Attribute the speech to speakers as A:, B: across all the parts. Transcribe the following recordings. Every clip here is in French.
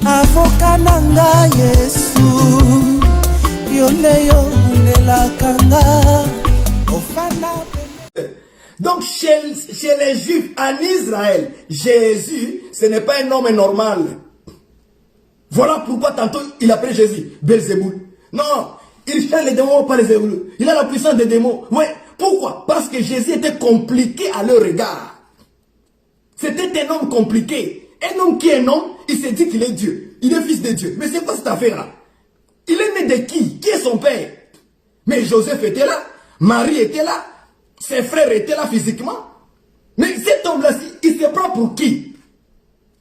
A: avocat nanga Yesu yoleyo nelakanga ofana.
B: Donc chez les Juifs en Israël, Jésus, ce n'est pas un homme normal. Voilà pourquoi tantôt il appelle Jésus Belzéboul. Non, il fait les démons par les démons. Il a la puissance des démons. Ouais, pourquoi? Parce que Jésus était compliqué à leur regard. C'était un homme compliqué. Un homme qui est un homme, il se dit qu'il est Dieu. Il est fils de Dieu. Mais c'est quoi cette affaire-là? Il est né de qui? Qui est son père? Mais Joseph était là, Marie était là, ses frères étaient là physiquement. Mais cet homme-là, il se prend pour qui?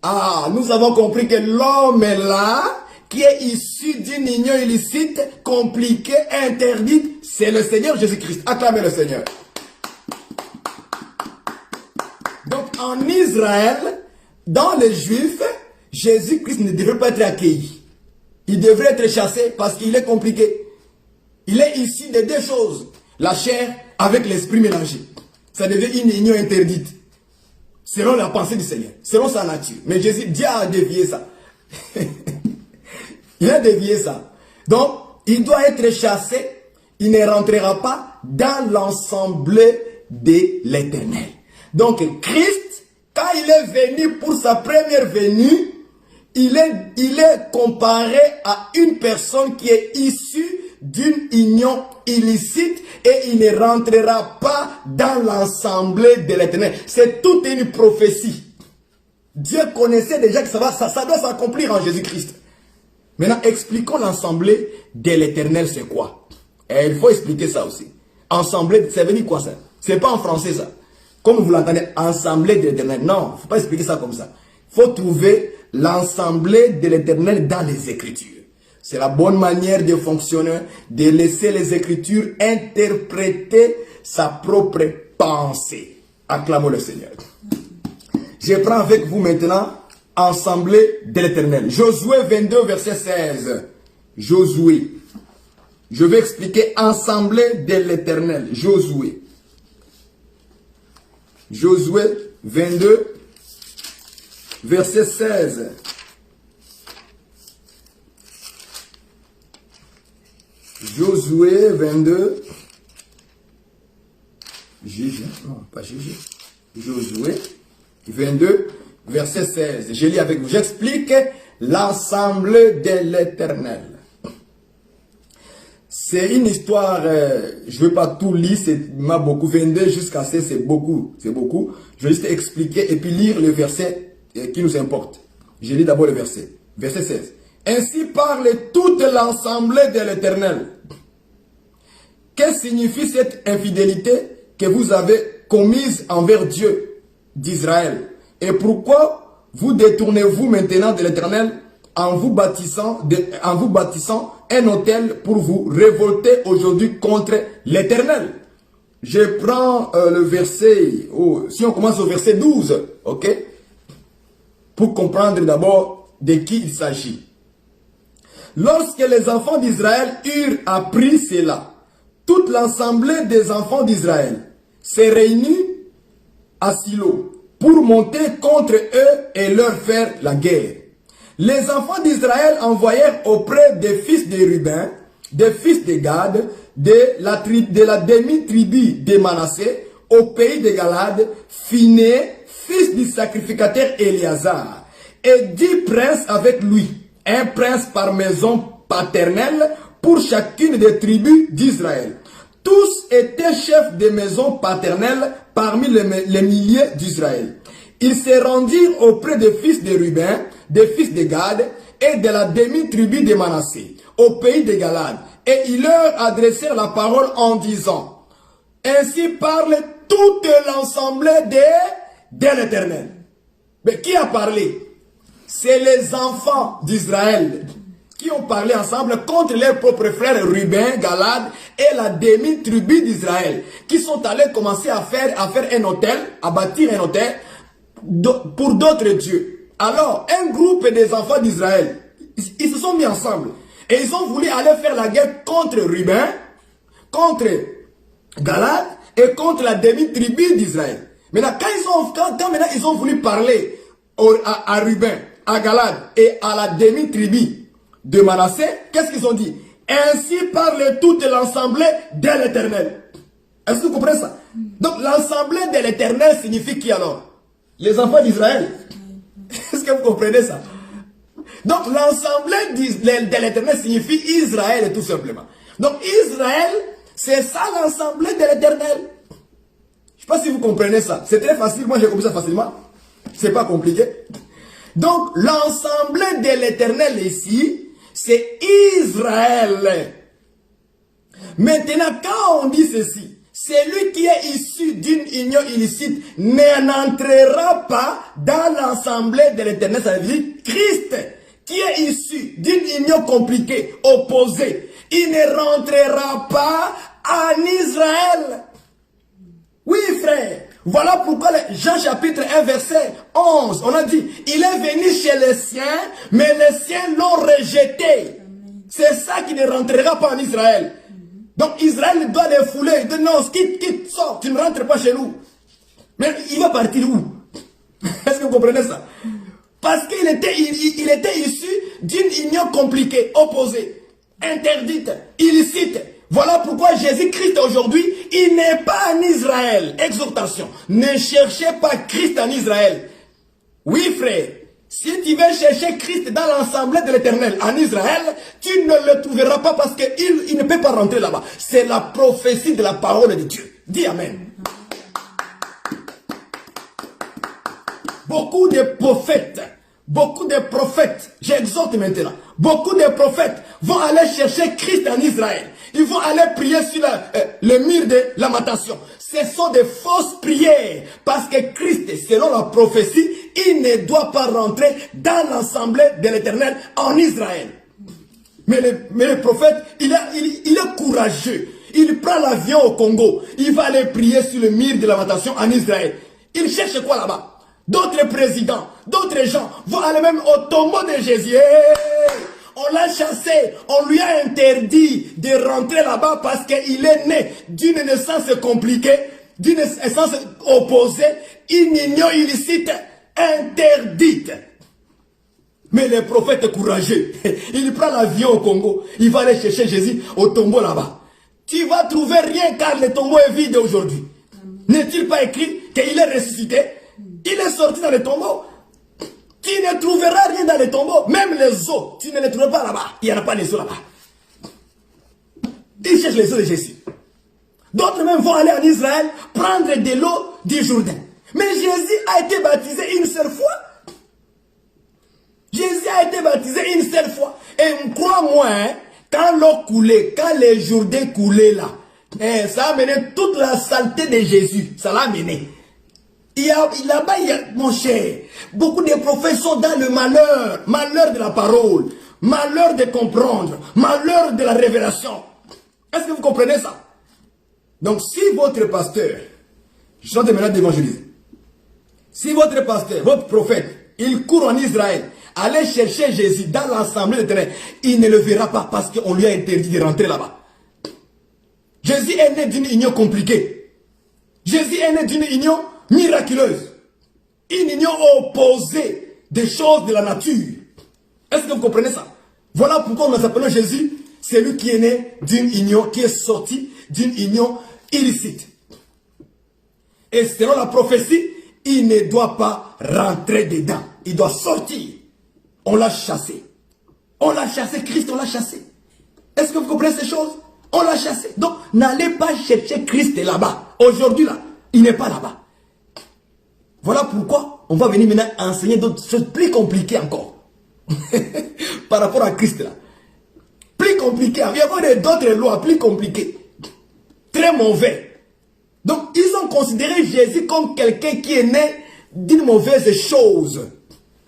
B: Ah, nous avons compris que l'homme est là, qui est issu d'une union illicite, compliquée, interdite, c'est le Seigneur Jésus-Christ. Acclamez le Seigneur. Donc en Israël, dans les Juifs, Jésus-Christ ne devrait pas être accueilli. Il devrait être chassé parce qu'il est compliqué. Il est issu de deux choses. La chair avec l'esprit mélangé. Ça devient une union interdite. Selon la pensée du Seigneur. Selon sa nature. Mais Jésus, Dieu a dévié ça. Il a dévié ça. Donc, il doit être chassé. Il ne rentrera pas dans l'ensemble de l'Éternel. Donc, Christ, quand il est venu pour sa première venue, il est comparé à une personne qui est issue d'une union illicite et il ne rentrera pas dans l'ensemble de l'Éternel. C'est toute une prophétie. Dieu connaissait déjà que ça doit s'accomplir en Jésus-Christ. Maintenant, expliquons l'ensemble de l'Éternel, c'est quoi? Et il faut expliquer ça aussi. Ensemble, ça veut dire quoi ça? C'est pas en français ça. Comme vous l'entendez, ensemble de l'Éternel. Non, il ne faut pas expliquer ça comme ça. Il faut trouver l'ensemble de l'Éternel dans les Écritures. C'est la bonne manière de fonctionner, de laisser les Écritures interpréter sa propre pensée. Acclamons le Seigneur. Je prends avec vous maintenant ensemble de l'Éternel. Josué 22, verset 16. Josué. Je vais expliquer ensemble de l'Éternel. Josué. Josué 22, verset 16. Josué 22. Non, pas Juge. Josué 22, verset 16. Je lis avec vous. J'explique l'ensemble de l'Éternel. C'est une histoire, je ne vais pas tout lire, c'est beaucoup. 22 jusqu'à 16, c'est beaucoup. C'est beaucoup. Je vais juste expliquer et puis lire le verset qui nous importe. Je lis d'abord le verset. Verset 16. Ainsi parle toute l'ensemble de l'Éternel. Que signifie cette infidélité que vous avez commise envers Dieu d'Israël? Et pourquoi vous détournez-vous maintenant de l'Éternel en vous bâtissant un autel pour vous révolter aujourd'hui contre l'Éternel? Je prends le verset, si on commence au verset 12, ok? Pour comprendre d'abord de qui il s'agit. Lorsque les enfants d'Israël eurent appris cela, toute l'assemblée des enfants d'Israël s'est réunie à Silo pour monter contre eux et leur faire la guerre. Les enfants d'Israël envoyèrent auprès des fils de Ruben, des fils de Gad, de la demi-tribu de Manassé, au pays de Galade, Phiné, fils du sacrificateur Éléazar, et 10 princes avec lui, un prince par maison paternelle pour chacune des tribus d'Israël. Tous étaient chefs de maison paternelle parmi les milliers d'Israël. Ils se rendirent auprès des fils de Ruben, des fils de Gad et de la demi-tribu de Manassé, au pays de Galade. Et ils leur adressèrent la parole en disant, ainsi parle tout l'ensemble de l'Éternel. Mais qui a parlé? C'est les enfants d'Israël qui ont parlé ensemble contre leurs propres frères Ruben, Galade et la demi-tribu d'Israël, qui sont allés commencer à faire un hôtel, à bâtir un hôtel pour d'autres dieux. Alors, un groupe des enfants d'Israël, ils se sont mis ensemble et ils ont voulu aller faire la guerre contre Ruben, contre Galade et contre la demi-tribu d'Israël. Maintenant, quand maintenant ils ont voulu parler à Ruben à Galade et à la demi-tribu de Manassé, qu'est-ce qu'ils ont dit? Ainsi parle toute l'assemblée de l'Éternel. Est-ce que vous comprenez ça? Donc l'assemblée de l'Éternel signifie qui alors? Les enfants d'Israël. Est-ce que vous comprenez ça? Donc l'assemblée de l'Éternel signifie Israël tout simplement. Donc Israël, c'est ça l'assemblée de l'Éternel. Je ne sais pas si vous comprenez ça. C'est très facile, moi j'ai compris ça facilement. C'est pas compliqué. Donc l'assemblée de l'Éternel ici, c'est Israël. Maintenant, quand on dit ceci, celui qui est issu d'une union illicite n'entrera pas dans l'assemblée de l'Éternel. Ça veut dire Christ, qui est issu d'une union compliquée, opposée, il ne rentrera pas en Israël. Oui, frère. Voilà pourquoi Jean chapitre 1 verset 11, on a dit, il est venu chez les siens, mais les siens l'ont rejeté. C'est ça qui ne rentrera pas en Israël. Donc Israël doit les fouler, il dit non, quitte, sors, tu ne rentres pas chez nous. Mais il va partir où? Est-ce que vous comprenez ça? Parce qu'il était issu d'une union compliquée, opposée, interdite, illicite. Voilà pourquoi Jésus-Christ aujourd'hui, il n'est pas en Israël. Exhortation, ne cherchez pas Christ en Israël. Oui frère, si tu veux chercher Christ dans l'assemblée de l'Éternel en Israël, tu ne le trouveras pas parce qu'il ne peut pas rentrer là-bas. C'est la prophétie de la parole de Dieu. Dis Amen. Beaucoup de prophètes, j'exhorte maintenant, beaucoup de prophètes vont aller chercher Christ en Israël. Ils vont aller prier sur le mur de lamentation. Ce sont des fausses prières. Parce que Christ, selon la prophétie, il ne doit pas rentrer dans l'assemblée de l'Éternel en Israël. Mais le prophète, il est courageux. Il prend l'avion au Congo. Il va aller prier sur le mur de lamentation en Israël. Il cherche quoi là-bas? D'autres présidents, d'autres gens vont aller même au tombeau de Jésus. On l'a chassé, on lui a interdit de rentrer là-bas parce qu'il est né d'une naissance compliquée, d'une naissance opposée, une union illicite, interdite. Mais le prophète courageux, il prend l'avion au Congo, il va aller chercher Jésus au tombeau là-bas. Tu vas trouver rien car le tombeau est vide aujourd'hui. N'est-il pas écrit qu'il est ressuscité? Il est sorti dans le tombeau. Tu ne trouveras rien dans les tombeaux. Même les os, tu ne les trouveras pas là-bas. Il n'y en a pas les os là-bas. Ils cherchent les os de Jésus. D'autres même vont aller en Israël prendre de l'eau du Jourdain. Mais Jésus a été baptisé une seule fois. Jésus a été baptisé une seule fois. Et crois-moi, hein, quand l'eau coulait, quand les Jourdains coulaient là, ça a amené toute la saleté de Jésus. Ça l'a amené. Là-bas, mon cher, beaucoup de prophètes sont dans le malheur, malheur de la parole, malheur de comprendre, malheur de la révélation. Est-ce que vous comprenez ça? Donc, si votre pasteur, je suis en train maintenant d'évangéliser, si votre pasteur, votre prophète, il court en Israël, allez chercher Jésus dans l'assemblée de terrain, il ne le verra pas parce qu'on lui a interdit de rentrer là-bas. Jésus est né d'une union compliquée. Jésus est né d'une union miraculeuse, une union opposée des choses de la nature. Est-ce que vous comprenez ça? Voilà pourquoi nous appelons Jésus celui qui est né d'une union, qui est sorti d'une union illicite. Et selon la prophétie, il ne doit pas rentrer dedans, il doit sortir. On l'a chassé. On l'a chassé, Christ, on l'a chassé. Est-ce que vous comprenez ces choses? On l'a chassé. Donc, n'allez pas chercher Christ là-bas. Aujourd'hui, là, il n'est pas là-bas. Voilà pourquoi on va venir maintenant enseigner d'autres choses plus compliquées encore. Par rapport à Christ là. Plus compliquées. Il y a d'autres lois plus compliquées. Très mauvais. Donc ils ont considéré Jésus comme quelqu'un qui est né d'une mauvaise chose.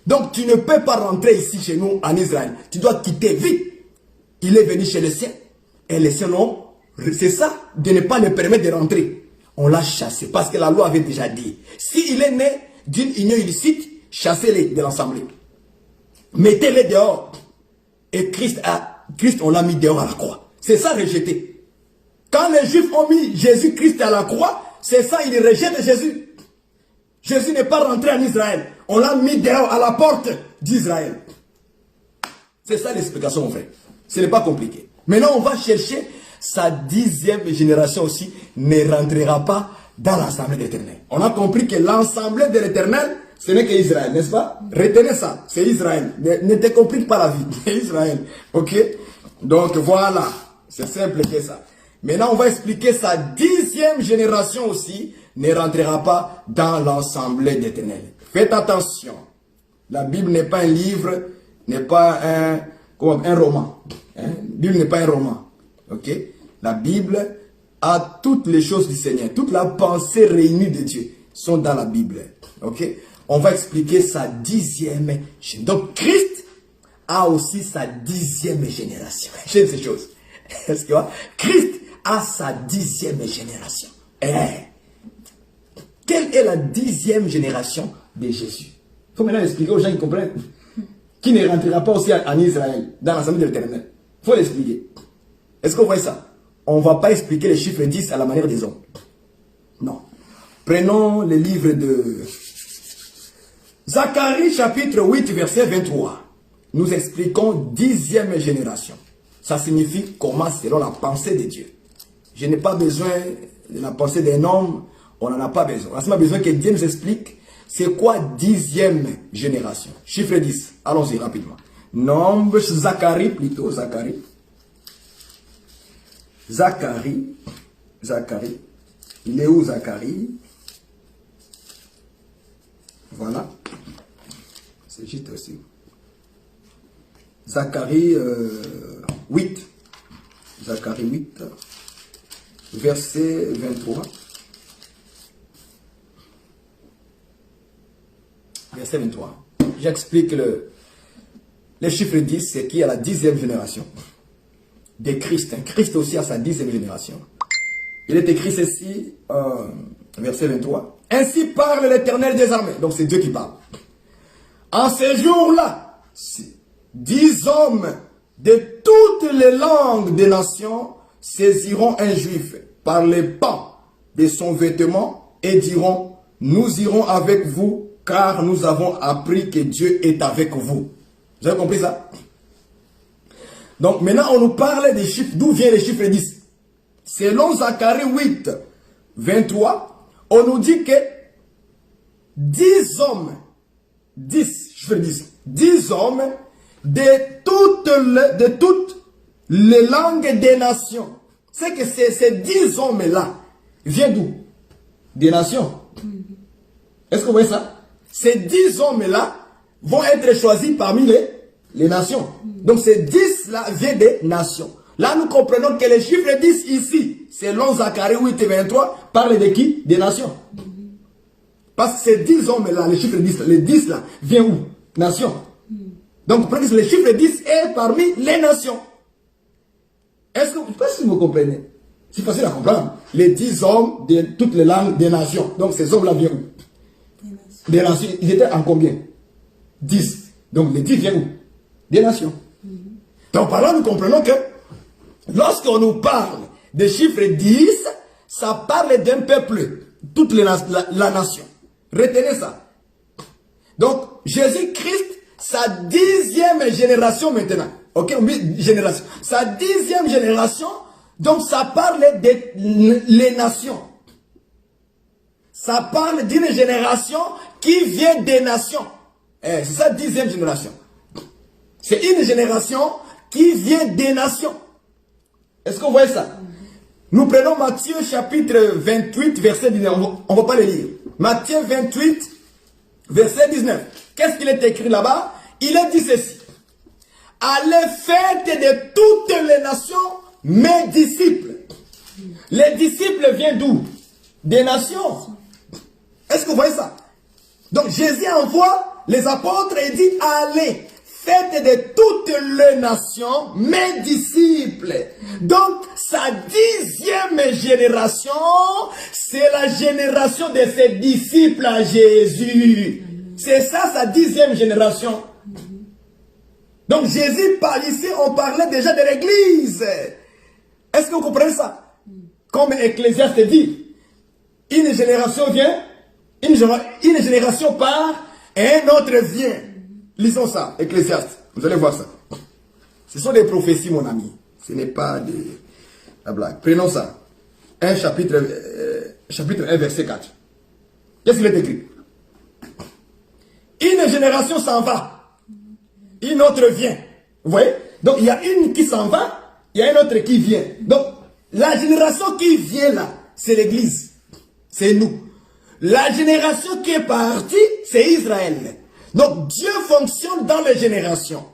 B: Donc tu ne peux pas rentrer ici chez nous en Israël. Tu dois quitter vite. Il est venu chez les siens. Et les siens non. C'est ça de ne pas le permettre de rentrer. On l'a chassé parce que la loi avait déjà dit. S'il est né d'une union illicite, chassez-les de l'assemblée. Mettez-les dehors. Et Christ, on l'a mis dehors à la croix. C'est ça rejeté. Quand les Juifs ont mis Jésus-Christ à la croix, c'est ça, ils rejettent Jésus. Jésus n'est pas rentré en Israël. On l'a mis dehors à la porte. d'Israël. C'est ça l'explication, mon frère. Ce n'est pas compliqué. Maintenant, on va chercher sa 10e génération aussi ne rentrera pas dans l'assemblée de l'Éternel. On a compris que l'assemblée de l'Éternel, ce n'est qu'Israël, n'est-ce pas? Retenez ça, c'est Israël. Ne te complique pas la vie, c'est Israël. Ok? Donc voilà, c'est simple que ça. Maintenant, on va expliquer sa 10e génération aussi ne rentrera pas dans l'assemblée de l'Éternel. Faites attention. La Bible n'est pas un livre, n'est pas un roman. La Bible n'est pas un roman. Ok? La Bible a toutes les choses du Seigneur. Toute la pensée réunie de Dieu sont dans la Bible. Ok? On va expliquer sa 10e génération. Donc Christ a aussi sa 10e génération. J'aime ces choses. Est-ce que Christ a sa 10e génération? Quelle est la 10e génération de Jésus? Il faut maintenant expliquer aux gens qui comprennent. Qui ne rentrera pas aussi en Israël, dans l'assemblée de l'Éternel. Il faut l'expliquer. Est-ce que vous voyez ça? On ne va pas expliquer les chiffres 10 à la manière des hommes. Non. Prenons le livre de Zacharie chapitre 8 verset 23. Nous expliquons 10e génération. Ça signifie comment selon la pensée de Dieu. Je n'ai pas besoin de la pensée d'un homme. On n'en a pas besoin. On a seulement besoin que Dieu nous explique c'est quoi 10e génération. Chiffre 10. Allons-y rapidement. Nombre, Zacharie plutôt, Zacharie. Zacharie. Il est où Zacharie? Voilà. C'est juste aussi. Zacharie 8. Zacharie 8. Verset 23. Verset 23. J'explique le chiffre 10, c'est qui a la 10e génération de Christ. Christ aussi a sa 10e génération. Il est écrit ceci, verset 23. Ainsi parle l'Éternel des armées. Donc c'est Dieu qui parle. En ces jours-là, 10 hommes de toutes les langues des nations saisiront un juif par les pans de son vêtement et diront, nous irons avec vous car nous avons appris que Dieu est avec vous. Vous avez compris ça? Donc maintenant on nous parle des chiffres. D'où vient les chiffres 10? Selon Zacharie 8, 23, on nous dit que 10 hommes, 10 hommes de toutes les langues des nations. C'est que ces 10 hommes-là viennent d'où? Des nations. Est-ce que vous voyez ça? Ces 10 hommes-là vont être choisis parmi les nations. Donc ces 10-là viennent des nations. Là, nous comprenons que les chiffres 10 ici, selon Zacharie 8 et 23, parlent de qui? Des nations. Parce que ces 10 hommes-là, les chiffres 10, les 10-là, viennent où? Nations. Donc, vous comprenez que les chiffres 10 est parmi les nations. Est-ce que vous comprenez? C'est facile à comprendre. Les 10 hommes de toutes les langues des nations. Donc, ces hommes-là viennent où? Des nations. Ils étaient en combien? 10. Donc, les 10 viennent où? Des nations. Donc, par là, nous comprenons que lorsqu'on nous parle des chiffres 10, ça parle d'un peuple, toute la nation. Retenez ça. Donc, Jésus-Christ, sa 10e génération maintenant. Ok, génération. Sa 10e génération, donc ça parle les nations. Ça parle d'une génération qui vient des nations. C'est sa 10e génération. C'est une génération qui vient des nations. Est-ce que vous voyez ça? Nous prenons Matthieu chapitre 28, verset 19. On ne va pas le lire. Matthieu 28, verset 19. Qu'est-ce qu'il est écrit là-bas? Il est dit ceci. Allez, faites de toutes les nations mes disciples. Les disciples viennent d'où? Des nations. Est-ce que vous voyez ça? Donc Jésus envoie les apôtres et dit, allez, faites de toutes les nations mes disciples. Donc, sa 10e génération, c'est la génération de ses disciples à Jésus. C'est ça, sa 10e génération. Donc, Jésus parle ici, on parlait déjà de l'église. Est-ce que vous comprenez ça? Comme Ecclésiaste dit, une génération vient, une génération part, et un autre vient. Lisons ça, Ecclésiaste. Vous allez voir ça. Ce sont des prophéties, mon ami. Ce n'est pas la blague. Prenons ça. Chapitre 1, verset 4. Qu'est-ce qu'il est écrit? Une génération s'en va. Une autre vient. Vous voyez? Donc, il y a une qui s'en va, il y a une autre qui vient. Donc, la génération qui vient là, c'est l'Église. C'est nous. La génération qui est partie, c'est Israël. Donc, Dieu fonctionne dans les générations.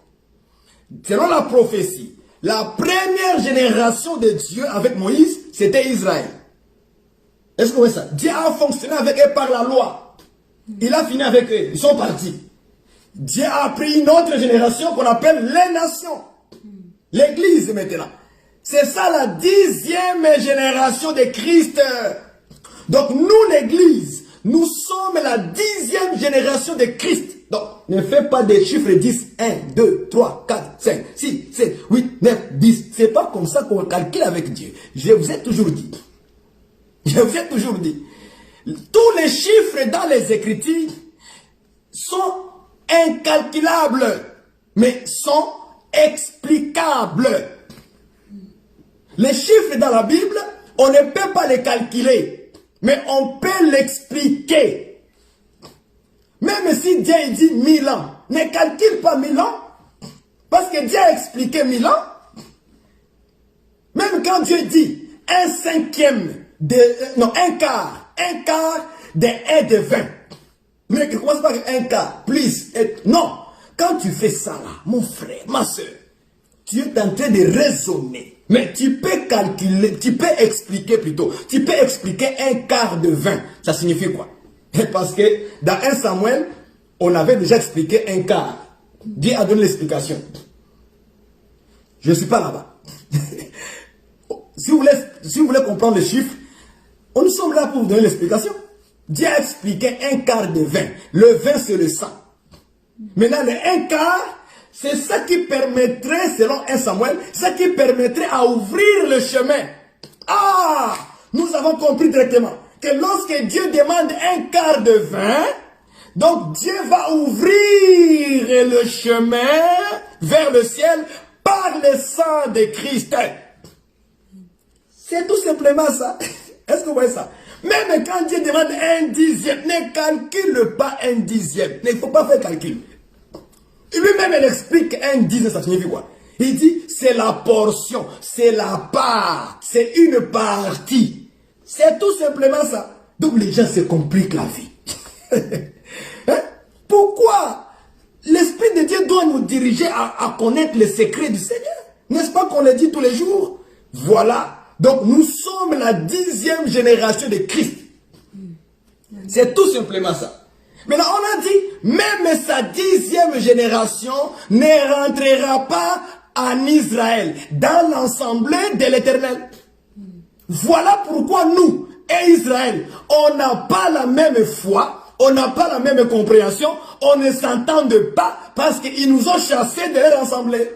B: Selon la prophétie, la première génération de Dieu avec Moïse, c'était Israël. Est-ce que vous voyez ça? Dieu a fonctionné avec eux par la loi. Il a fini avec eux. Ils sont partis. Dieu a pris une autre génération qu'on appelle les nations. L'Église maintenant. C'est ça la 10e génération de Christ. Donc nous l'Église, nous sommes la 10e génération de Christ. Donc ne fais pas des chiffres 10, 1, 2, 3, 4, 5, 6, 7, 8, 9, 10. C'est pas comme ça qu'on calcule avec Dieu. Je vous ai toujours dit. Je vous ai toujours dit. Tous les chiffres dans les Écritures sont incalculables, mais sont explicables. Les chiffres dans la Bible, on ne peut pas les calculer, mais on peut l'expliquer. Même si Dieu dit 1000 ans, ne calcule pas 1000 ans, parce que Dieu a expliqué 1000 ans. Même quand Dieu dit un quart de 1 de 20. Mais ne commence pas avec un quart, plus. Non, quand tu fais ça là, mon frère, ma soeur, tu es en train de raisonner. Mais tu peux calculer, tu peux expliquer plutôt. Tu peux expliquer un quart de 20. Ça signifie quoi? Parce que dans 1 Samuel, on avait déjà expliqué un quart. Dieu a donné l'explication. Je ne suis pas là-bas. Si vous voulez comprendre les chiffres, nous sommes là pour vous donner l'explication. Dieu a expliqué un quart de 20. Le 20, c'est le sang. Maintenant, le un quart, c'est ça qui permettrait, selon 1 Samuel, ça qui permettrait à ouvrir le chemin. Ah! Nous avons compris directement que lorsque Dieu demande un quart de 20, donc Dieu va ouvrir le chemin vers le ciel par le sang de Christ. C'est tout simplement ça. Est-ce que vous voyez ça? Même quand Dieu demande un dixième, ne calcule pas un dixième. Il ne faut pas faire calcul. Et lui-même, il explique un dixième, ça signifie quoi? Il dit, c'est la portion, c'est la part, c'est une partie. C'est tout simplement ça. Donc les gens se compliquent la vie. Hein? Pourquoi l'Esprit de Dieu doit nous diriger à connaître les secrets du Seigneur? N'est-ce pas qu'on le dit tous les jours? Voilà. Donc nous sommes la 10e génération de Christ. C'est tout simplement ça. Maintenant on a dit, même sa 10e génération ne rentrera pas en Israël, dans l'assemblée de l'Éternel. Voilà pourquoi nous et Israël, on n'a pas la même foi, on n'a pas la même compréhension, on ne s'entende pas parce qu'ils nous ont chassés de leur assemblée.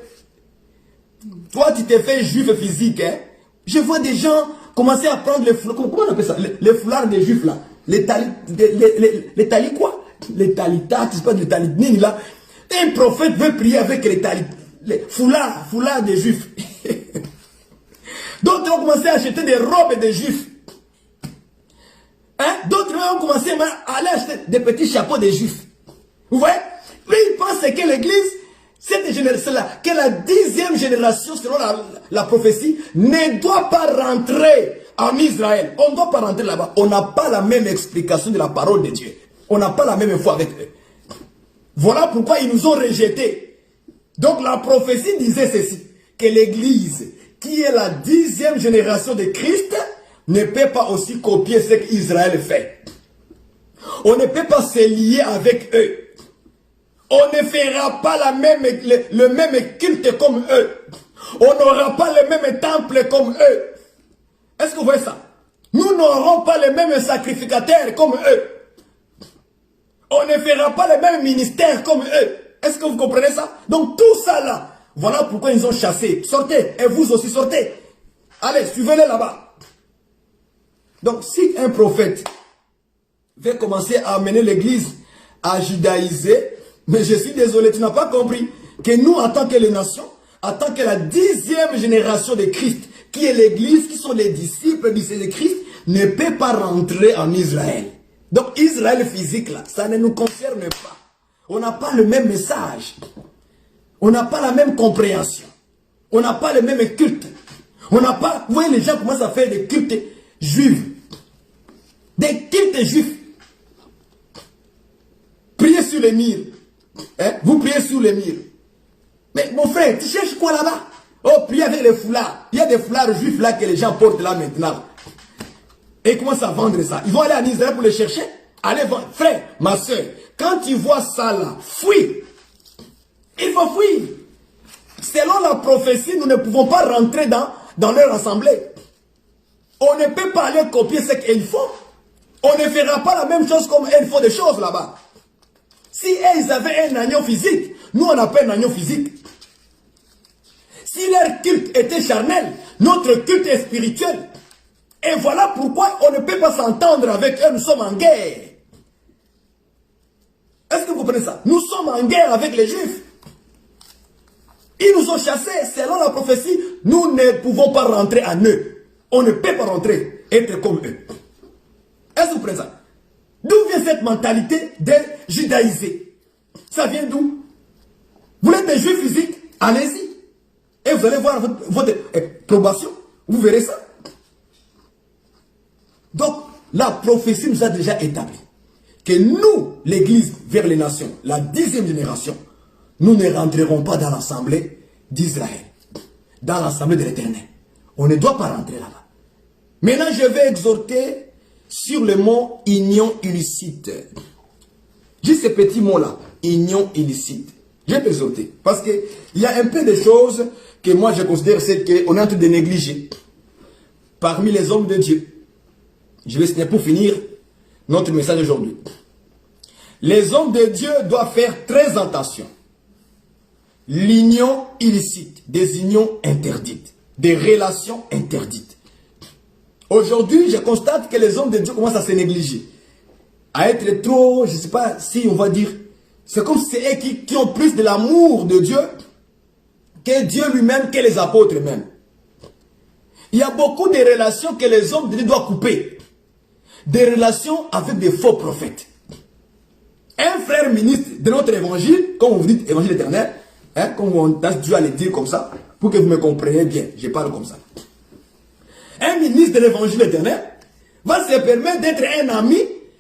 B: Toi tu t'es fait juif physique, hein? Je vois des gens commencer à prendre les foulards, comment on appelle ça? Les foulards des juifs là. Les talis quoi? Les talitats, tu sais pas, les talitnines là. Un prophète veut prier avec les foulards des juifs. D'autres ont commencé à acheter des robes des juifs. Hein? D'autres ont commencé à aller acheter des petits chapeaux des juifs. Vous voyez? Lui, il pense que l'église, cette génération-là, que la 10e génération, selon la prophétie, ne doit pas rentrer en Israël. On ne doit pas rentrer là-bas. On n'a pas la même explication de la parole de Dieu. On n'a pas la même foi avec eux. Voilà pourquoi ils nous ont rejetés. Donc la prophétie disait ceci, que l'église, qui est la 10e génération de Christ, ne peut pas aussi copier ce qu'Israël fait. On ne peut pas se lier avec eux. On ne fera pas le même culte comme eux. On n'aura pas le même temple comme eux. Est-ce que vous voyez ça? Nous n'aurons pas les mêmes sacrificateurs comme eux. On ne fera pas le même ministère comme eux. Est-ce que vous comprenez ça? Donc tout ça là, voilà pourquoi ils ont chassé. Sortez, et vous aussi sortez. Allez, suivez-les là-bas. Donc si un prophète veut commencer à amener l'église à judaïser, Mais je suis désolé, tu n'as pas compris que nous, en tant que les nations, en tant que la 10e génération de Christ, qui est l'église, qui sont les disciples de Christ, ne peut pas rentrer en Israël. Donc Israël physique là, ça ne nous concerne pas. On n'a pas le même message. On n'a pas la même compréhension. On n'a pas le même culte. On n'a pas... Vous voyez, les gens commencent à faire des cultes juifs. Des cultes juifs. Priez sur les murs. Hein? Vous priez sur les murs. Mais mon frère, tu cherches quoi là-bas? Oh, priez avec les foulards. Il y a des foulards juifs là que les gens portent là maintenant. Et ils commencent à vendre ça. Ils vont aller en Israël pour les chercher. Allez vendre. Frère, ma soeur, quand tu vois ça là, fuis. Il faut fuir. Selon la prophétie, nous ne pouvons pas rentrer dans leur assemblée. On ne peut pas aller copier ce qu'ils font. On ne fera pas la même chose comme elles font des choses là-bas. Si ils avaient un agneau physique, nous on n'a pas un agneau physique. Si leur culte était charnel, notre culte est spirituel. Et voilà pourquoi on ne peut pas s'entendre avec eux, nous sommes en guerre. Est-ce que vous comprenez ça? Nous sommes en guerre avec les Juifs. Ils nous ont chassés, selon la prophétie, nous ne pouvons pas rentrer en eux. On ne peut pas rentrer, être comme eux. Est-ce que vous comprenez ça? D'où vient cette mentalité de judaïser? Ça vient d'où? Vous êtes des Juifs physiques, allez-y. Et vous allez voir votre probation. Vous verrez ça. Donc, la prophétie nous a déjà établi que nous, l'Église vers les nations, la 10e génération, nous ne rentrerons pas dans l'assemblée d'Israël, dans l'assemblée de l'Éternel. On ne doit pas rentrer là-bas. Maintenant, je vais exhorter sur le mot union illicite. Juste ce petit mot-là, union illicite. Je vais exhorter. Parce qu'il y a un peu de choses que moi je considère qu'on est en train de négliger parmi les hommes de Dieu. Je vais pour finir notre message aujourd'hui. Les hommes de Dieu doivent faire très attention. L'union illicite, des unions interdites, des relations interdites. Aujourd'hui, je constate que les hommes de Dieu commencent à se négliger. À être trop, je ne sais pas si on va dire, c'est comme si c'est eux qui ont plus de l'amour de Dieu que Dieu lui-même, que les apôtres eux-mêmes. Il y a beaucoup de relations que les hommes de Dieu doivent couper. Des relations avec des faux prophètes. Un frère ministre de notre évangile, comme vous dites, évangile éternel, hein, comme on a dû aller dire comme ça, pour que vous me compreniez bien, je parle comme ça. Un ministre de l'évangile éternel va se permettre d'être un ami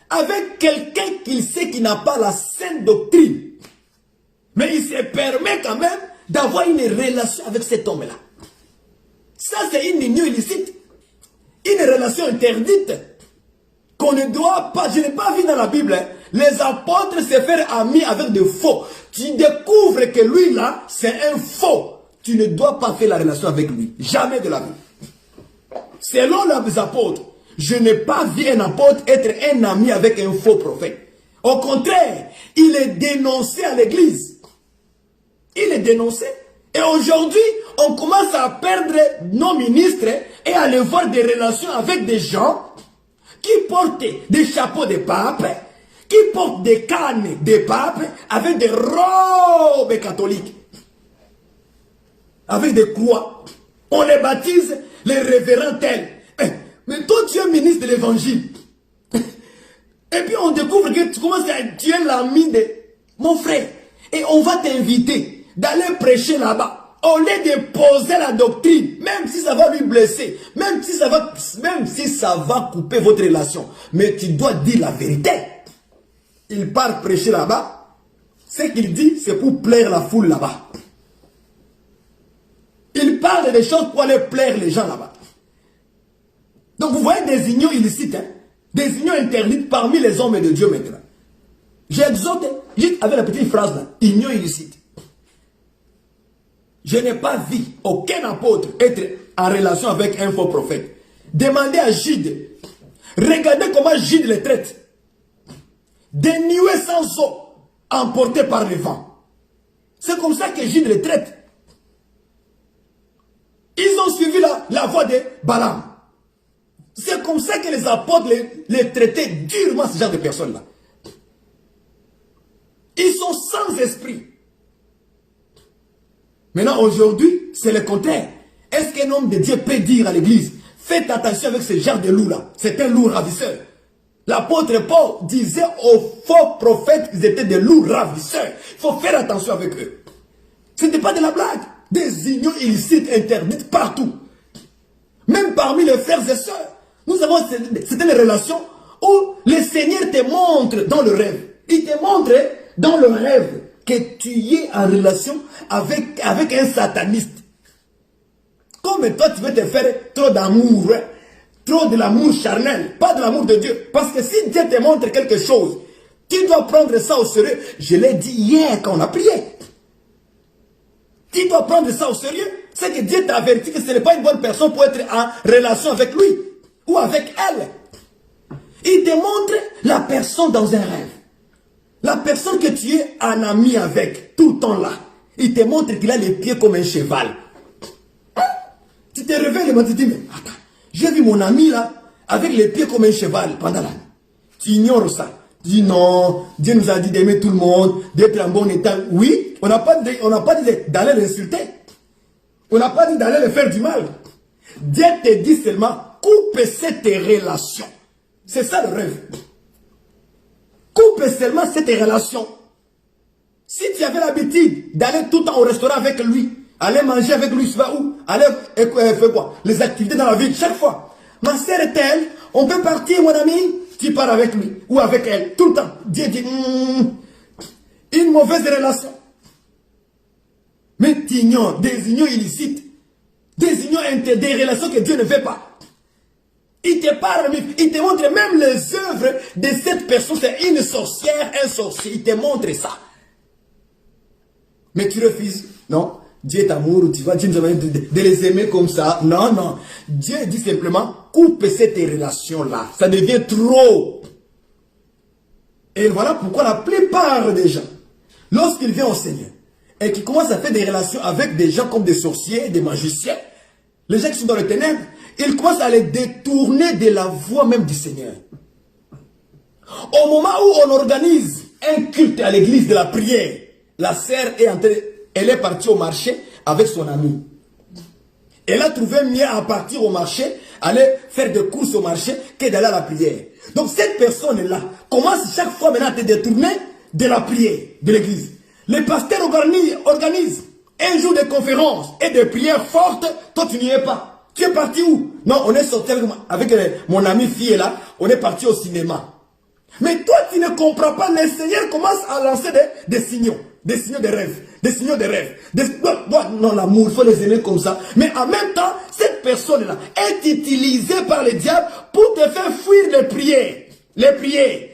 B: avec quelqu'un qu'il sait qui n'a pas la saine doctrine. Mais il se permet quand même d'avoir une relation avec cet homme-là. Ça, c'est une union illicite. Une relation interdite. Qu'on ne doit pas, je n'ai pas vu dans la Bible, hein, les apôtres se faire amis avec des faux. Tu découvres que lui là, c'est un faux. Tu ne dois pas faire la relation avec lui. Jamais de la vie. Selon les apôtres, je n'ai pas vu un apôtre être un ami avec un faux prophète. Au contraire, il est dénoncé à l'église. Il est dénoncé. Et aujourd'hui, on commence à perdre nos ministres et à aller voir des relations avec des gens qui portent des chapeaux de pape, qui portent des cannes de pape avec des robes catholiques, avec des croix. On les baptise les révérends tels. Mais toi, tu es ministre de l'évangile. Et puis on découvre que tu commences à tuer l'ami de mon frère. Et on va t'inviter d'aller prêcher là-bas. Au lieu de poser la doctrine, même si ça va lui blesser, même si ça va couper votre relation. Mais tu dois dire la vérité. Il part prêcher là-bas. Ce qu'il dit, c'est pour plaire la foule là-bas. Il parle des choses pour aller plaire les gens là-bas. Donc vous voyez des unions illicites, hein? Des unions interdites parmi les hommes de Dieu maintenant. J'exhorte, juste avec la petite phrase là, union illicite. Je n'ai pas vu aucun apôtre être en relation avec un faux prophète. Demandez à Gide. Regardez comment Gide les traite. Des nuées sans eau, emportées par le vent. C'est comme ça que Gide les traite. Ils ont suivi la voie de Balaam. C'est comme ça que les apôtres les traitaient durement, ce genre de personnes-là. Ils sont sans esprit. Maintenant, aujourd'hui, c'est le contraire. Est-ce qu'un homme de Dieu peut dire à l'église, faites attention avec ce genre de loup-là. C'est un loup ravisseur. L'apôtre Paul disait aux faux prophètes qu'ils étaient des loups ravisseurs. Il faut faire attention avec eux. Ce n'était pas de la blague. Des unions illicites interdites partout. Même parmi les frères et sœurs. Nous avons, c'était une relation où le Seigneur te montre dans le rêve. Il te montre dans le rêve que tu es en relation avec un sataniste. Comme toi, tu veux te faire trop d'amour, hein? Trop de l'amour charnel, pas de l'amour de Dieu. Parce que si Dieu te montre quelque chose, tu dois prendre ça au sérieux. Je l'ai dit hier quand on a prié. Tu dois prendre ça au sérieux. C'est que Dieu t'a averti que ce n'est pas une bonne personne pour être en relation avec lui ou avec elle. Il te montre la personne dans un rêve. La personne que tu es en ami avec, tout le temps là. Il te montre qu'il a les pieds comme un cheval. Tu te réveilles et tu te dis, mais attends, j'ai vu mon ami là, avec les pieds comme un cheval pendant la nuit. Tu ignores ça. Tu dis non, Dieu nous a dit d'aimer tout le monde, d'être en bon état. Oui, on n'a pas dit d'aller l'insulter. On n'a pas dit d'aller le faire du mal. Dieu te dit seulement, coupe cette relation. C'est ça le rêve. Coupe seulement cette relation. Si tu avais l'habitude d'aller tout le temps au restaurant avec lui, aller manger avec lui, tu vas où? Aller faire quoi? Les activités dans la ville, chaque fois. Ma sœur est telle, on peut partir, mon ami, tu pars avec lui ou avec elle, tout le temps. Dieu dit, une mauvaise relation. Mais tu ignores des unions illicites, des unions des relations que Dieu ne veut pas. Il te parle, il te montre même les œuvres de cette personne. C'est une sorcière, un sorcier. Il te montre ça. Mais tu refuses. Non. Dieu est amour. Tu vas dire de les aimer comme ça. Non, non. Dieu dit simplement, coupe cette relation-là. Ça devient trop. Et voilà pourquoi la plupart des gens, lorsqu'ils viennent au Seigneur, et qu'ils commencent à faire des relations avec des gens comme des sorciers, des magiciens, les gens qui sont dans les ténèbres, ils commencent à les détourner de la voie même du Seigneur. Au moment où on organise un culte à l'église de la prière, la sœur elle est partie au marché avec son ami. Elle a trouvé mieux à partir au marché, aller faire des courses au marché, que d'aller à la prière. Donc cette personne-là commence chaque fois maintenant à te détourner de la prière de l'église. Les pasteurs organisent un jour de conférence et de prières fortes, toi tu n'y es pas. Tu es parti où? Non, on est sorti avec mon ami fille là, on est parti au cinéma. Mais toi, tu ne comprends pas, le Seigneur commence à lancer des signaux de rêve, des signaux de rêve. Non, l'amour, il faut les aimer comme ça. Mais en même temps, cette personne-là est utilisée par le diable pour te faire fuir les prières. Les prières.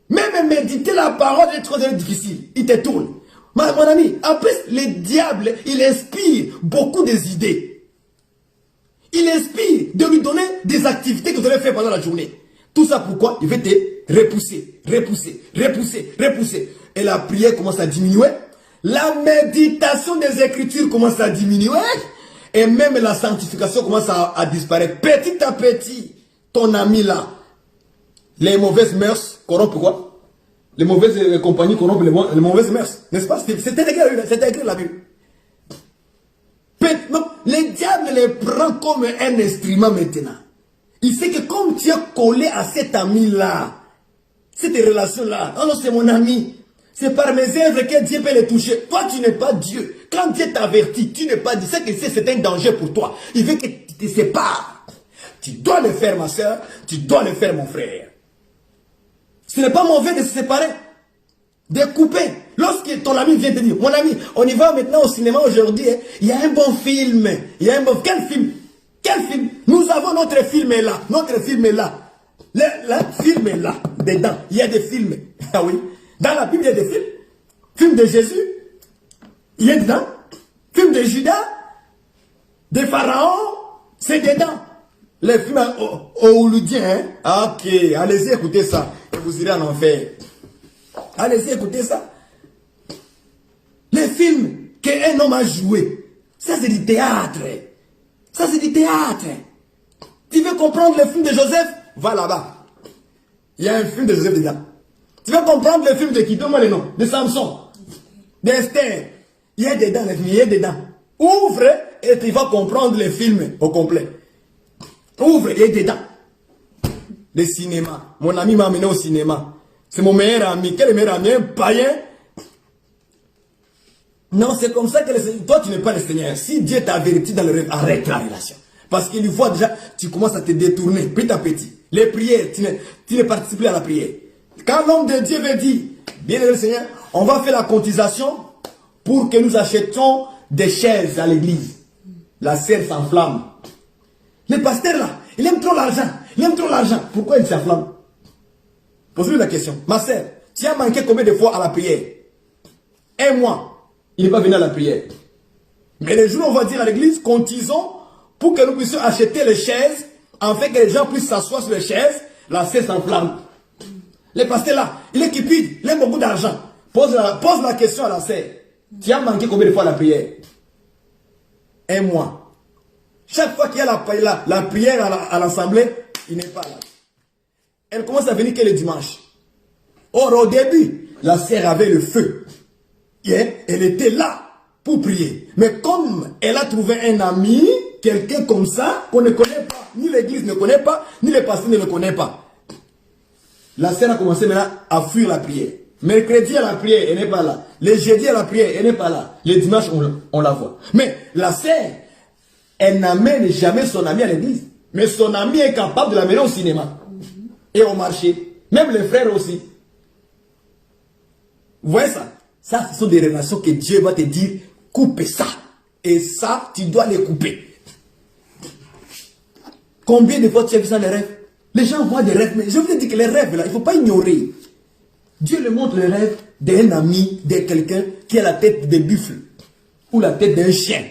B: Même méditer la parole est trop difficile. Il te tourne. Mon ami, après, le diable, il inspire beaucoup des idées. Il inspire de lui donner des activités que vous allez faire pendant la journée. Tout ça pourquoi? Il veut te repousser, repousser, repousser, repousser. Et la prière commence à diminuer. La méditation des Écritures commence à diminuer. Et même la sanctification commence à disparaître. Petit à petit, ton ami là, les mauvaises mœurs corrompent quoi? Les mauvaises compagnies corrompent les mauvaises mœurs. N'est-ce pas? C'était écrit dans la Bible. Le diable les prend comme un instrument maintenant. Il sait que comme tu es collé à cet ami-là, cette relation-là, oh non, c'est mon ami, c'est par mes œuvres que Dieu peut les toucher. Toi, tu n'es pas Dieu. Quand Dieu t'avertit, tu n'es pas Dieu. C'est que c'est un danger pour toi. Il veut que tu te sépares. Tu dois le faire, ma soeur. Tu dois le faire, mon frère. Ce n'est pas mauvais de se séparer. De couper. Lorsque ton ami vient te dire, mon ami, on y va maintenant au cinéma aujourd'hui, hein, il y a un bon film. Il y a un bon... Quel film? Quel film? Nous avons notre film est là. Notre film est là. Le film est là. Dedans. Il y a des films. Ah oui. Dans la Bible, il y a des films. Film de Jésus. Il y a dedans. Film de Judas. De Pharaon. C'est dedans. Les films hollywoodiens. Hein? Ok. Allez-y, écoutez ça. Et vous irez en enfer. Allez-y, écoutez ça. Les films qu'un homme a joué. Ça, c'est du théâtre. Ça, c'est du théâtre. Tu veux comprendre le film de Joseph? Va là-bas. Il y a un film de Joseph dedans. Tu vas comprendre le film de qui? Donne-moi les noms. De Samson, d'Esther. Il y a dedans, il y a dedans. Ouvre et tu vas comprendre le film au complet. Ouvre et dedans. Le cinéma. Mon ami m'a amené au cinéma. C'est mon meilleur ami. Quel est le meilleur ami? Un païen? Non, c'est comme ça que toi, tu n'es pas le Seigneur. Si Dieu t'a averti dans le rêve, arrête la relation. Parce qu'il voit déjà, tu commences à te détourner petit à petit. Les prières, tu ne participes plus à la prière. Quand l'homme de Dieu veut dire, bien aimé Seigneur, on va faire la cotisation pour que nous achetions des chaises à l'église. La serre s'enflamme. Le pasteur là, il aime trop l'argent. Il aime trop l'argent. Pourquoi il s'enflamme? Pose-lui la question. Ma sœur, tu as manqué combien de fois à la prière? Un mois. Il n'est pas venu à la prière. Mais les jours, on va dire à l'église, cotisons pour que nous puissions acheter les chaises, afin que les gens puissent s'asseoir sur les chaises, la serre s'enflamme. Le pasteur là, il est cupide, il aime beaucoup d'argent. Pose la question à la sœur. Tu as manqué combien de fois à la prière? Un mois. Chaque fois qu'il y a la prière à l'assemblée, il n'est pas là. Elle commence à venir que le dimanche. Or, au début, la sœur avait le feu. Elle était là pour prier. Mais comme elle a trouvé un ami, quelqu'un comme ça, qu'on ne connaît pas, ni l'église ne connaît pas, ni les pasteurs ne le connaissent pas. La sœur a commencé maintenant à fuir la prière. Mercredi à la prière, elle n'est pas là. Le jeudi à la prière, elle n'est pas là. Le dimanche, on la voit. Mais la sœur, elle n'amène jamais son ami à l'église. Mais son ami est capable de l'amener au cinéma. Et au marché. Même les frères aussi. Vous voyez ça? Ça, ce sont des relations que Dieu va te dire, coupe ça. Et ça, tu dois les couper. Combien de fois tu as vu ça, les rêves? Les gens voient des rêves, mais je vous dis que les rêves, là, il ne faut pas ignorer. Dieu le montre les rêves d'un ami, de quelqu'un qui a la tête de buffle. Ou la tête d'un chien.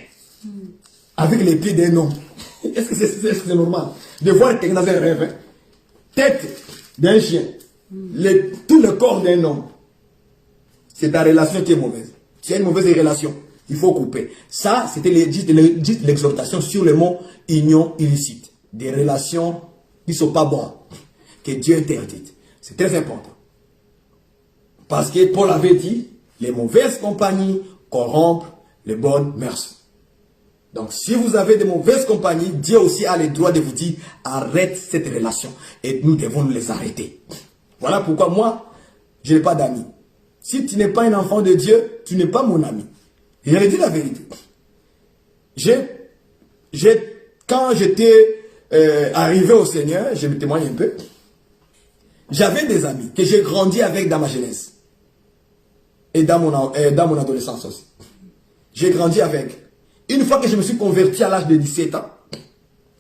B: Avec les pieds d'un homme. Est-ce que c'est normal de voir quelqu'un dans un rêve? Hein? Tête d'un chien. Tout le corps d'un homme. C'est ta relation qui est mauvaise. Tu as une mauvaise relation. Il faut couper. Ça, c'était l'exhortation sur le mot union illicite. Des relations qui ne sont pas bonnes. Que Dieu interdit. C'est très important. Parce que Paul avait dit, les mauvaises compagnies corrompent les bonnes mœurs. Donc, si vous avez de mauvaises compagnies, Dieu aussi a le droit de vous dire, arrête cette relation. Et nous devons nous les arrêter. Voilà pourquoi moi, je n'ai pas d'amis. Si tu n'es pas un enfant de Dieu, tu n'es pas mon ami. Et je le dis la vérité. Quand j'étais arrivé au Seigneur, je me témoigne un peu, j'avais des amis que j'ai grandi avec dans ma jeunesse. Et dans mon adolescence aussi. J'ai grandi avec. Une fois que je me suis converti à l'âge de 17 ans,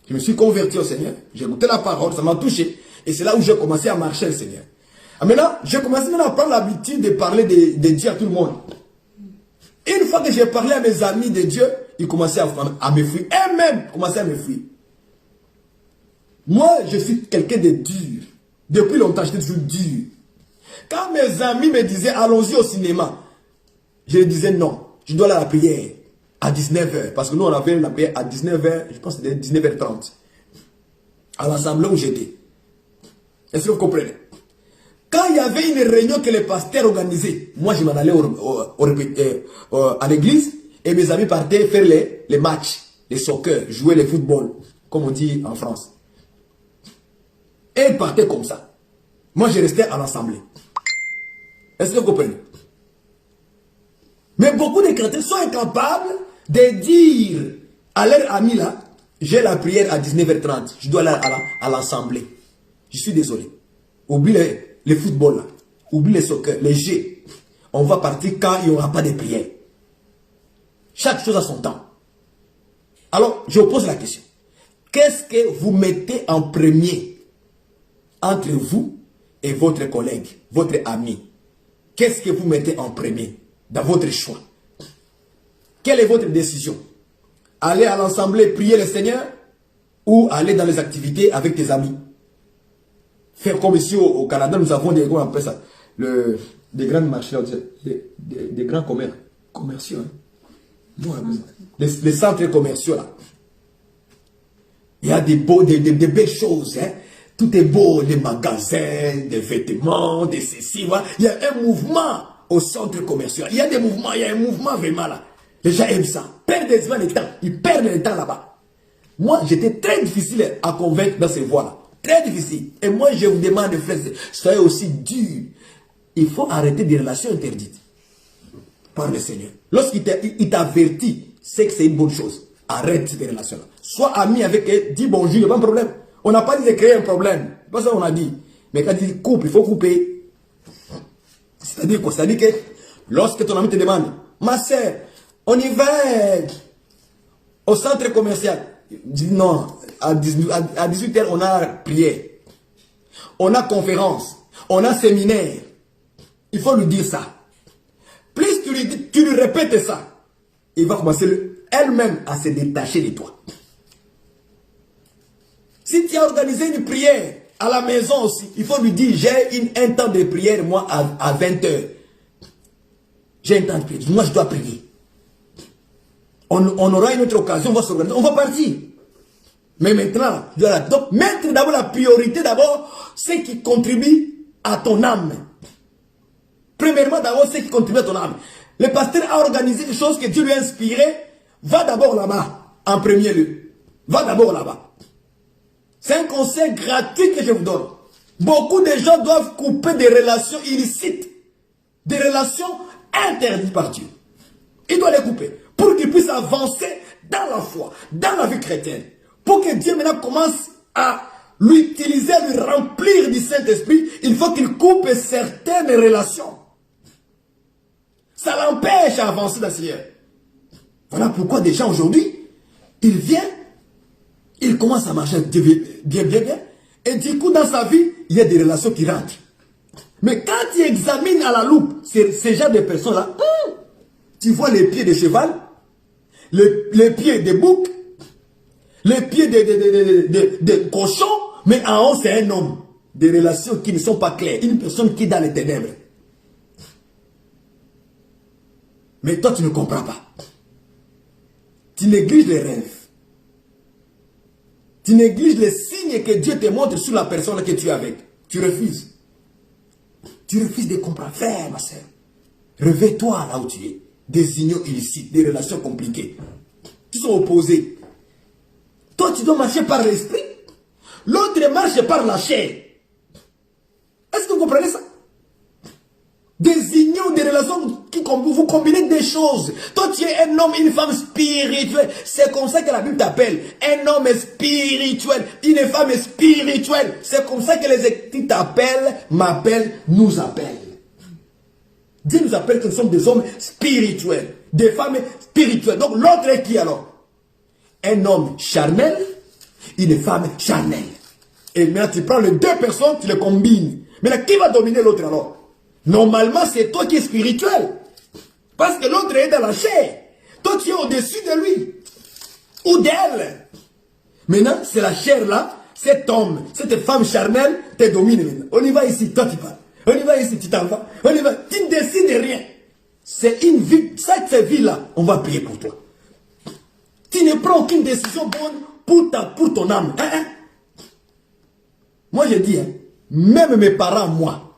B: je me suis converti au Seigneur, j'ai écouté la parole, ça m'a touché. Et c'est là où j'ai commencé à marcher le Seigneur. Maintenant, j'ai commencé maintenant à prendre l'habitude de parler de Dieu à tout le monde. Une fois que j'ai parlé à mes amis de Dieu, ils commençaient à me fuir. Eux-mêmes commençaient à me fuir. Moi, je suis quelqu'un de dur. Depuis longtemps, j'étais toujours dur. Quand mes amis me disaient, allons-y au cinéma, je leur disais non, je dois aller à la prière à 19h. Parce que nous, on avait la prière à 19h, je pense que c'était 19h30. À l'assemblée où j'étais. Est-ce que vous comprenez? Quand il y avait une réunion que les pasteurs organisaient, moi je m'en allais à l'église et mes amis partaient faire les matchs, les soccer, jouer le football, comme on dit en France. Et ils partaient comme ça. Moi je restais à l'assemblée. Est-ce que vous comprenez? Mais beaucoup de chrétiens sont incapables de dire à leur ami là, j'ai la prière à 19h30, je dois aller à l'assemblée. Je suis désolé. Oublie le football là. Oublie le soccer, les jeux. On va partir quand il n'y aura pas de prière. Chaque chose a son temps. Alors, je vous pose la question. Qu'est-ce que vous mettez en premier entre vous et votre collègue, votre ami? Qu'est-ce que vous mettez en premier dans votre choix? Quelle est votre décision? Aller à l'assemblée prier le Seigneur ou aller dans les activités avec tes amis? Faire comme ici au Canada, nous avons des, comment on appelle ça, des grands marchés, des grands commerciaux. Hein. Les centres commerciaux là. Il y a des belles choses. Hein. Tout est beau, des magasins, des vêtements, des ceci. Voilà. Il y a un mouvement au centre commercial. Il y a des mouvements, il y a un mouvement vraiment là. Les gens aiment ça. Perdent le temps. Ils perdent le temps là-bas. Moi, j'étais très difficile à convaincre dans ces voies-là. Très difficile. Et moi, je vous demande, frères, soyez aussi dur. Il faut arrêter des relations interdites par le Seigneur. Lorsqu'il t'avertit, c'est que c'est une bonne chose. Arrête ces relations-là. Sois ami avec eux, dis bonjour, il n'y a pas de problème. On n'a pas dit de créer un problème. C'est pas ça qu'on a dit. Mais quand il dit coupe, il faut couper. C'est-à-dire quoi? C'est-à-dire que lorsque ton ami te demande, ma soeur, on y va au centre commercial. Dis non, à 18h, on a prière. On a conférence. On a séminaire. Il faut lui dire ça. Plus tu lui répètes ça, il va commencer elle-même à se détacher de toi. Si tu as organisé une prière à la maison aussi, il faut lui dire, j'ai un temps de prière, moi, à 20h. J'ai un temps de prière. Moi, je dois prier. On aura une autre occasion, on va s'organiser, on va partir. Mais maintenant, donc, mettre d'abord la priorité, d'abord, ce qui contribue à ton âme. Premièrement, d'abord, ce qui contribue à ton âme. Le pasteur a organisé des choses que Dieu lui a inspirées. Va d'abord là-bas, en premier lieu. Va d'abord là-bas. C'est un conseil gratuit que je vous donne. Beaucoup de gens doivent couper des relations illicites, des relations interdites par Dieu. Il doit les couper pour qu'ils puissent avancer dans la foi, dans la vie chrétienne. Pour que Dieu maintenant commence à l'utiliser, à lui remplir du Saint-Esprit, il faut qu'il coupe certaines relations. Ça l'empêche à avancer dans le Seigneur. Voilà pourquoi des gens aujourd'hui, ils viennent, ils commencent à marcher bien. Et du coup, dans sa vie, il y a des relations qui rentrent. Mais quand tu examines à la loupe ces gens de personnes-là, tu vois les pieds de cheval, les pieds de bouc, les pieds de cochon, mais en haut, c'est un homme. Des relations qui ne sont pas claires. Une personne qui est dans les ténèbres. Mais toi, tu ne comprends pas. Tu négliges les rêves. Tu négliges les signes que Dieu te montre sur la personne que tu es avec. Tu refuses. Tu refuses de comprendre. Frère, ma soeur, réveille-toi là où tu es. Des unions illicites, des relations compliquées, qui sont opposées. Toi, tu dois marcher par l'esprit. L'autre marche par la chair. Est-ce que vous comprenez ça? Des unions, des relations qui vous combinez des choses. Toi, tu es un homme, une femme spirituelle. C'est comme ça que la Bible t'appelle. Un homme spirituel, une femme spirituelle. C'est comme ça que les Écritures t'appellent, m'appellent, nous appellent. Dieu nous appelle que nous sommes des hommes spirituels, des femmes spirituelles. Donc l'autre est qui alors? Un homme charnel, une femme charnelle. Et maintenant tu prends les deux personnes, tu les combines. Maintenant qui va dominer l'autre alors? Normalement c'est toi qui es spirituel. Parce que l'autre est dans la chair. Toi tu es au-dessus de lui. Ou d'elle. Maintenant c'est la chair là, cet homme, cette femme charnelle te domine maintenant. On y va ici, toi tu parles. On y va ici, tu t'en vas. On y va, tu ne décides rien. C'est une vie, cette vie-là, on va prier pour toi. Tu ne prends aucune décision bonne pour ton âme. Moi je dis, même mes parents, moi,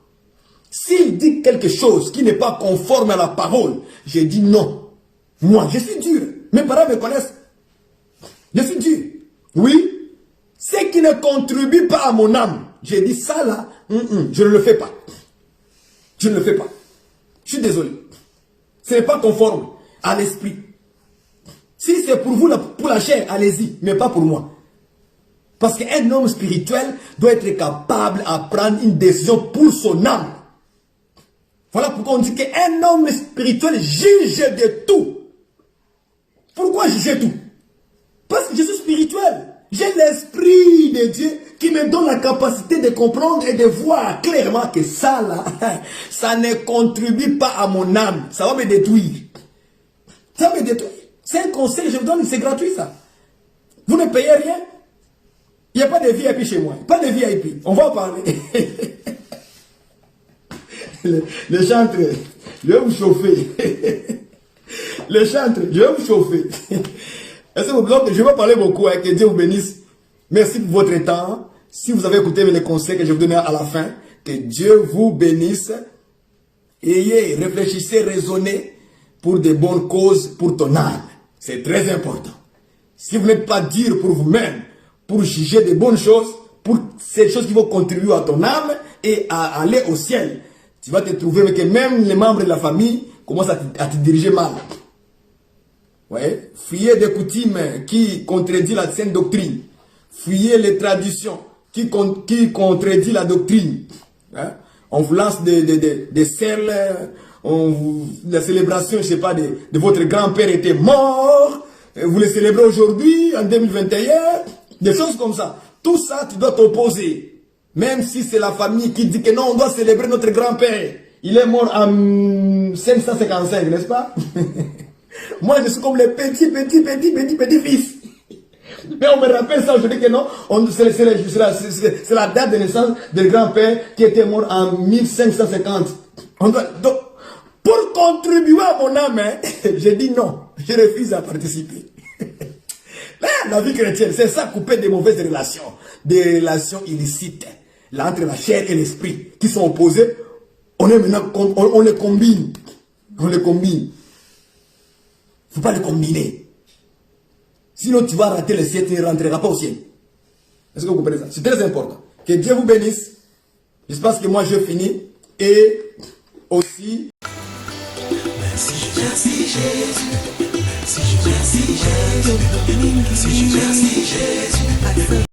B: s'ils disent quelque chose qui n'est pas conforme à la parole, je dis non. Moi, je suis dur. Mes parents me connaissent. Je suis dur. Oui. Ce qui ne contribue pas à mon âme, je dis ça là, je ne le fais pas. Je ne le fais pas. Je suis désolé. Ce n'est pas conforme à l'esprit. Si c'est pour vous, pour la chair, allez-y, mais pas pour moi. Parce qu'un homme spirituel doit être capable de prendre une décision pour son âme. Voilà pourquoi on dit qu'un homme spirituel juge de tout. Pourquoi juger tout? Parce que je suis spirituel. J'ai l'esprit de Dieu qui me donne la capacité de comprendre et de voir clairement que ça là, ça ne contribue pas à mon âme. Ça va me détruire. Ça va me détruire. C'est un conseil que je vous donne, c'est gratuit ça. Vous ne payez rien. Il n'y a pas de VIP chez moi. Pas de VIP. On va en parler. Les chantres, je vais vous chauffer. Les chantres, je vais vous chauffer. Je vais parler beaucoup, que Dieu vous bénisse. Merci pour votre temps. Si vous avez écouté les conseils que je vous donne à la fin, que Dieu vous bénisse. Réfléchissez, raisonnez pour de bonnes causes pour ton âme. C'est très important. Si vous n'êtes pas dur pour vous-même, pour juger de bonnes choses, pour ces choses qui vont contribuer à ton âme et à aller au ciel, tu vas te trouver que même les membres de la famille commencent à te diriger mal. Ouais. Fuyez des coutumes qui contredisent la sainte doctrine. Fuyez les traditions qui contredisent la doctrine. Hein? On vous lance des selles, la célébration, je ne sais pas, de votre grand-père était mort, vous le célébrez aujourd'hui, en 2021, des choses comme ça. Tout ça, tu dois t'opposer. Même si c'est la famille qui dit que non, on doit célébrer notre grand-père. Il est mort en 555, n'est-ce pas? Moi, je suis comme les petits fils. Mais on me rappelle ça aujourd'hui que non, c'est la date de naissance du grand-père qui était mort en 1550. Donc, pour contribuer à mon âme, je dis non, je refuse à participer. Là, la vie chrétienne, c'est ça, couper des mauvaises relations, des relations illicites, là, entre la chair et l'esprit, qui sont opposés, on les combine. On les combine. Il ne faut pas les combiner. Sinon, tu vas rater le ciel, tu ne rentreras pas au ciel. Est-ce que vous comprenez ça? C'est très important. Que Dieu vous bénisse. J'espère que moi, je finis. Et aussi...
A: Merci Jésus. Merci Jésus. Merci Jésus. Merci Jésus.